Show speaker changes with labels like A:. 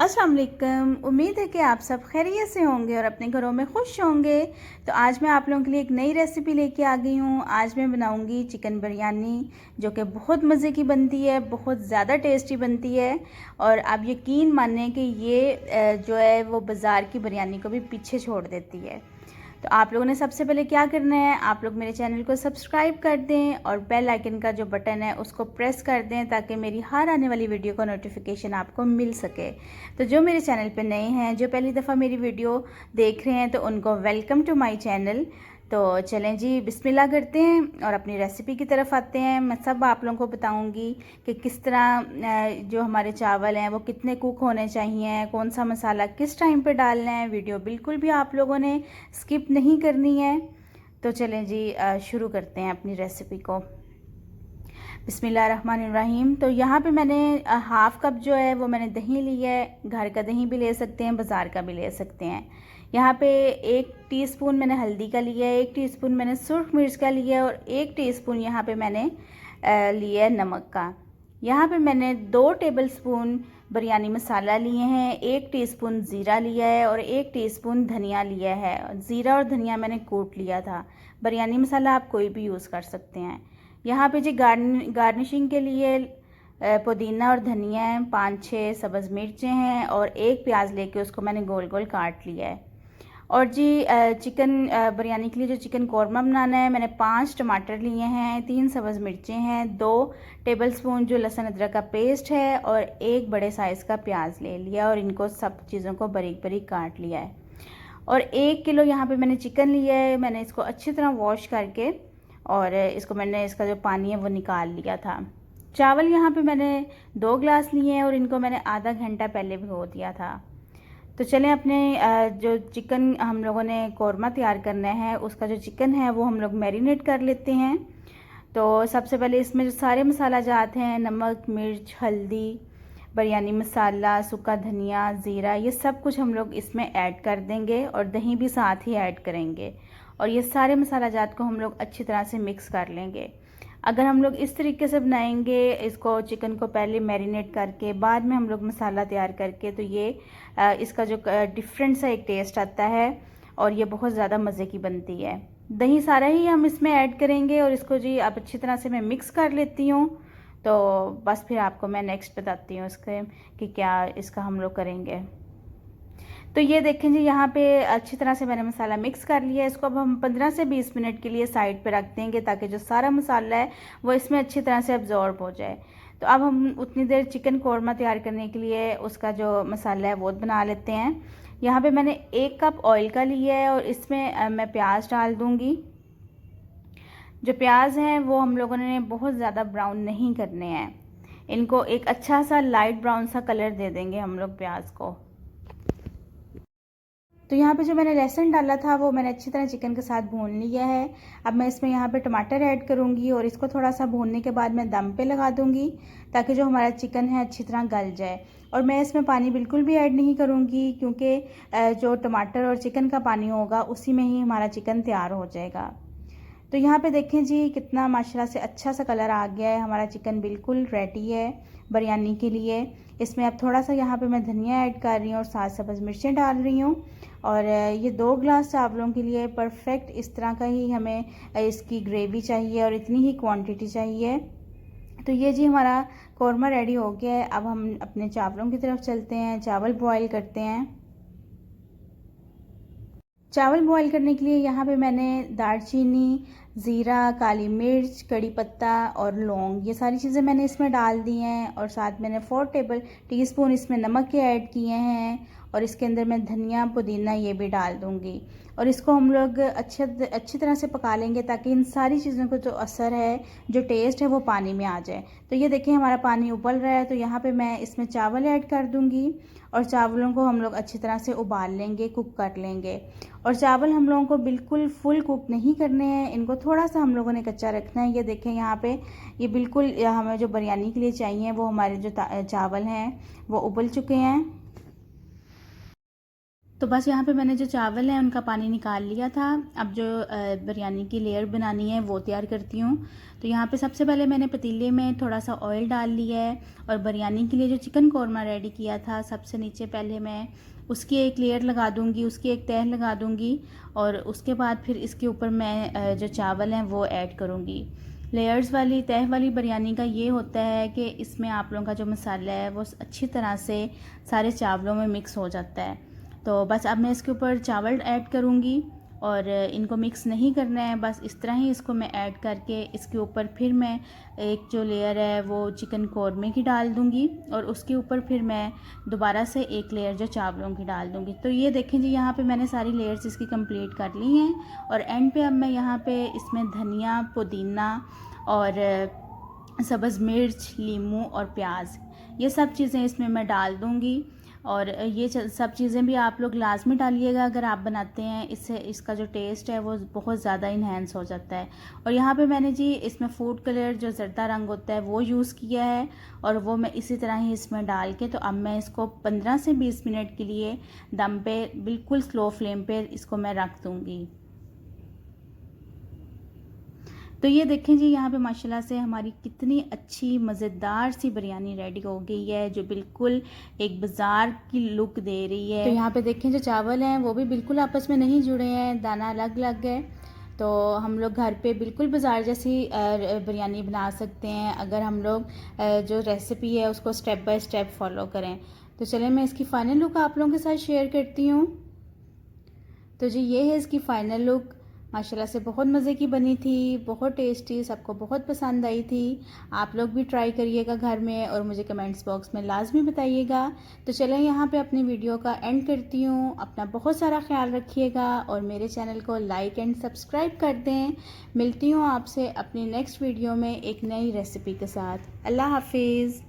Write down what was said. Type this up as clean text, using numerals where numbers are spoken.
A: अस्सलाम वालेकुम। उम्मीद है कि आप सब खैरियत से होंगे और अपने घरों में खुश होंगे। तो आज मैं आप लोगों के लिए एक नई रेसिपी लेके आ गई हूँ। आज मैं बनाऊँगी चिकन बिरयानी, जो कि बहुत मज़े की बनती है, बहुत ज़्यादा टेस्टी बनती है। और आप यकीन मानें कि ये जो है वो बाज़ार की बिरयानी को भी पीछे छोड़ देती है। तो आप लोगों ने सबसे पहले क्या करना है, आप लोग मेरे चैनल को सब्सक्राइब कर दें और बेल आइकन का जो बटन है उसको प्रेस कर दें, ताकि मेरी हर आने वाली वीडियो का नोटिफिकेशन आपको मिल सके। तो जो मेरे चैनल पे नए हैं, जो पहली दफ़ा मेरी वीडियो देख रहे हैं, तो उनको वेलकम टू माय चैनल। तो चलें जी, बिस्मिल्लाह करते हैं और अपनी रेसिपी की तरफ आते हैं। मैं सब आप लोगों को बताऊंगी कि किस तरह जो हमारे चावल हैं वो कितने कुक होने चाहिए, कौन सा मसाला किस टाइम पे डालना है। वीडियो बिल्कुल भी आप लोगों ने स्किप नहीं करनी है। तो चलें जी, शुरू करते हैं अपनी रेसिपी को। बिस्मिल्लाहिर्रहमानिर्रहीम। तो यहाँ पे मैंने हाफ़ कप जो है वो मैंने दही ली है। घर का दही भी ले सकते हैं, बाज़ार का भी ले सकते हैं। यहाँ पे 1 टीस्पून मैंने हल्दी का लिया है, 1 टीस्पून मैंने सुर्ख मिर्च का लिया है और 1 टीस्पून यहाँ पे मैंने लिया है नमक का। यहाँ पे मैंने 2 टेबलस्पून बिरयानी मसाला लिए हैं, 1 टीस्पून ज़ीरा लिया है और 1 टीस्पून धनिया लिया है। ज़ीरा और धनिया मैंने कूट लिया था। बिरयानी मसाला आप कोई भी यूज़ कर सकते हैं। यहाँ पे जी गार्निशिंग के लिए पुदीना और धनिया है, 5-6 सब्ज़ मिर्चें हैं और 1 प्याज लेके उसको मैंने गोल गोल काट लिया है। और जी चिकन बिरयानी के लिए जो चिकन कौरमा बनाना है, मैंने 5 टमाटर लिए हैं, 3 सब्ज़ मिर्चें हैं, 2 टेबलस्पून जो लहसुन अदरक का पेस्ट है और 1 बड़े साइज़ का प्याज ले लिया और इनको सब चीज़ों को बारीक बारीक काट लिया है। और 1 किलो यहाँ पे मैंने चिकन लिया है। मैंने इसको अच्छी तरह वॉश करके और इसका जो पानी है वो निकाल लिया था। चावल यहाँ पे मैंने 2 ग्लास लिए हैं और इनको मैंने आधा घंटा पहले भिगो दिया था। तो चलें, अपने जो चिकन हम लोगों ने कौरमा तैयार करना है, उसका जो चिकन है वो हम लोग मैरिनेट कर लेते हैं। तो सबसे पहले इसमें जो सारे मसाला जाते हैं, नमक, मिर्च, हल्दी, बिरयानी मसाला, सूखा धनिया, ज़ीरा, ये सब कुछ हम लोग इसमें ऐड कर देंगे और दही भी साथ ही ऐड करेंगे। और ये सारे मसाला जात को हम लोग अच्छी तरह से मिक्स कर लेंगे। अगर हम लोग इस तरीके से बनाएंगे इसको, चिकन को पहले मैरिनेट करके बाद में हम लोग मसाला तैयार करके, तो ये इसका जो डिफरेंट सा एक टेस्ट आता है और ये बहुत ज़्यादा मज़े की बनती है। दही सारा ही हम इसमें ऐड करेंगे और इसको जी अब अच्छी तरह से मैं मिक्स कर लेती हूँ। तो बस फिर आपको मैं नेक्स्ट बताती हूँ इसके कि क्या इसका हम लोग करेंगे। तो ये देखें जी, यहाँ पे अच्छी तरह से मैंने मसाला मिक्स कर लिया है। इसको अब हम 15 से 20 मिनट के लिए साइड पे रख देंगे, ताकि जो सारा मसाला है वो इसमें अच्छी तरह से अब्जॉर्ब हो जाए। तो अब हम उतनी देर चिकन कौरमा तैयार करने के लिए उसका जो मसाला है वो बना लेते हैं। यहाँ पे मैंने 1 कप ऑयल का लिया है और इसमें मैं प्याज डाल दूँगी। जो प्याज हैं वो हम लोगों ने बहुत ज़्यादा ब्राउन नहीं करने हैं, इनको एक अच्छा सा लाइट ब्राउन सा कलर दे देंगे हम लोग प्याज को। तो यहाँ पे जो मैंने लहसुन डाला था वो मैंने अच्छी तरह चिकन के साथ भून लिया है। अब मैं इसमें यहाँ पे टमाटर ऐड करूँगी और इसको थोड़ा सा भूनने के बाद मैं दम पे लगा दूँगी, ताकि जो हमारा चिकन है अच्छी तरह गल जाए। और मैं इसमें पानी बिल्कुल भी ऐड नहीं करूँगी, क्योंकि जो टमाटर और चिकन का पानी होगा उसी में ही हमारा चिकन तैयार हो जाएगा। तो यहाँ पे देखें जी, कितना माशाल्लाह से अच्छा सा कलर आ गया है। हमारा चिकन बिल्कुल रेडी है बिरयानी के लिए। इसमें अब थोड़ा सा यहाँ पे मैं धनिया ऐड कर रही हूँ और 7 सब्ज़ मिर्चें डाल रही हूँ। और ये 2 ग्लास चावलों के लिए परफेक्ट इस तरह का ही हमें इसकी ग्रेवी चाहिए और इतनी ही क्वांटिटी चाहिए। तो ये जी हमारा कौरमा रेडी हो गया है। अब हम अपने चावलों की तरफ चलते हैं, चावल बॉयल करते हैं। चावल बॉईल करने के लिए यहाँ पे मैंने दालचीनी, ज़ीरा, काली मिर्च, कड़ी पत्ता और लौंग, ये सारी चीज़ें मैंने इसमें डाल दी हैं। और साथ मैंने 4 टेबल टीस्पून इसमें नमक के ऐड किए हैं और इसके अंदर मैं धनिया, पुदीना ये भी डाल दूँगी। और इसको हम लोग अच्छी तरह से पका लेंगे, ताकि इन सारी चीज़ों को जो असर है, जो टेस्ट है, वो पानी में आ जाए। तो ये देखिए हमारा पानी उबल रहा है। तो यहाँ पे मैं इसमें चावल ऐड कर दूँगी और चावलों को हम लोग अच्छी तरह से उबाल लेंगे, कुक कर लेंगे। और चावल हम लोगों को बिल्कुल फुल कुक नहीं करने हैं, इनको थोड़ा सा हम लोगों ने कच्चा रखना है। ये देखें यहाँ पे ये बिल्कुल हमें जो बिरयानी के लिए चाहिए वो हमारे जो चावल हैं वो उबल चुके हैं। तो बस यहाँ पे मैंने जो चावल हैं उनका पानी निकाल लिया था। अब जो बिरयानी की लेयर बनानी है वो तैयार करती हूँ। तो यहाँ पे सबसे पहले मैंने पतीले में थोड़ा सा ऑयल डाल लिया है और बिरयानी के लिए जो चिकन कौरमा रेडी किया था सबसे नीचे पहले मैं उसकी एक लेयर लगा दूँगी, उसकी एक तह लगा दूँगी और उसके बाद फिर इसके ऊपर मैं जो चावल हैं वो ऐड करूँगी। लेयर्स वाली तह वाली बिरयानी का ये होता है कि इसमें आप लोगों का जो मसाला है वो अच्छी तरह से सारे चावलों में मिक्स हो जाता है। तो बस अब मैं इसके ऊपर चावल ऐड करूँगी और इनको मिक्स नहीं करना है, बस इस तरह ही इसको मैं ऐड करके इसके ऊपर फिर मैं एक जो लेयर है वो चिकन कौरमे की डाल दूँगी और उसके ऊपर फिर मैं दोबारा से एक लेयर जो चावलों की डाल दूँगी। तो ये देखें जी, यहाँ पे मैंने सारी लेयर्स इसकी कंप्लीट कर ली हैं और एंड पे अब मैं यहाँ पे इसमें धनिया, पुदीना और सब्ज़ मिर्च, लीमू और प्याज, ये सब चीज़ें इसमें मैं डाल दूँगी। और ये सब चीज़ें भी आप लोग लाजमी डालिएगा अगर आप बनाते हैं, इससे इसका जो टेस्ट है वो बहुत ज़्यादा इन्हेंस हो जाता है। और यहाँ पे मैंने जी इसमें फूड कलर जो जर्दा रंग होता है वो यूज़ किया है और वो मैं इसी तरह ही इसमें डाल के तो अब मैं इसको 15 से 20 मिनट के लिए दम पे बिल्कुल स्लो फ्लेम पे इसको मैं रख दूँगी। तो ये देखें जी, यहाँ पे माशाल्लाह से हमारी कितनी अच्छी मज़ेदार सी बिरयानी रेडी हो गई है जो बिल्कुल एक बाज़ार की लुक दे रही है। तो यहाँ पे देखें जो चावल हैं वो भी बिल्कुल आपस में नहीं जुड़े हैं, दाना अलग अलग है। तो हम लोग घर पे बिल्कुल बाज़ार जैसी बिरयानी बना सकते हैं अगर हम लोग जो रेसिपी है उसको स्टेप बाय स्टेप फॉलो करें। तो चलें मैं इसकी फ़ाइनल लुक आप लोगों के साथ शेयर करती हूँ। तो जी ये है इसकी फ़ाइनल लुक, माशाल्लाह से बहुत मज़े की बनी थी, बहुत टेस्टी, सबको बहुत पसंद आई थी। आप लोग भी ट्राई करिएगा घर में और मुझे कमेंट्स बॉक्स में लाजमी बताइएगा। तो चलें यहाँ पे अपनी वीडियो का एंड करती हूँ। अपना बहुत सारा ख्याल रखिएगा और मेरे चैनल को लाइक एंड सब्सक्राइब कर दें। मिलती हूँ आपसे अपनी नेक्स्ट वीडियो में एक नई रेसिपी के साथ। अल्लाह हाफिज़।